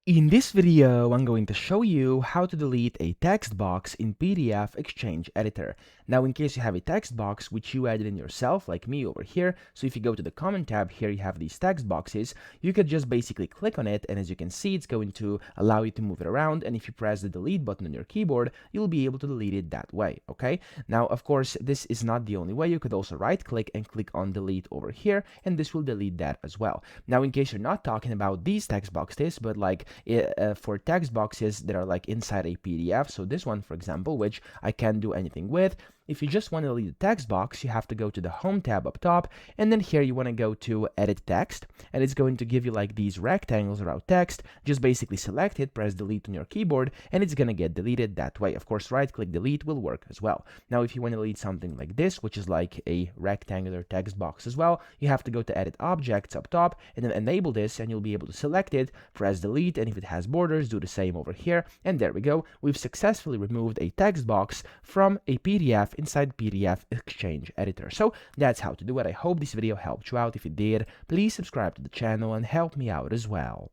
In this video, I'm going to show you how to delete a text box in PDF XChange Editor. Now, in case you have a text box which you added in yourself, like me over here, so if you go to the comment tab here, you have these text boxes, you could just basically click on it, and as you can see, it's going to allow you to move it around, and if you press the delete button on your keyboard, you'll be able to delete it that way, okay? Now, of course, this is not the only way. You could also right-click and click on delete over here, and this will delete that as well. Now, in case you're not talking about these text boxes, but like for text boxes that are like inside a PDF. So this one, for example, which I can't do anything with. If you just want to delete the text box, you have to go to the Home tab up top, and then here you want to go to Edit Text, and it's going to give you like these rectangles around text. Just basically select it, press delete on your keyboard, and it's going to get deleted that way. Of course, right-click delete will work as well. Now, if you want to delete something like this, which is like a rectangular text box as well, you have to go to Edit Objects up top, and then enable this, and you'll be able to select it, press delete, and if it has borders, do the same over here, and there we go. We've successfully removed a text box from a PDF inside PDF XChange Editor. So that's how to do it. I hope this video helped you out. If it did, please subscribe to the channel and help me out as well.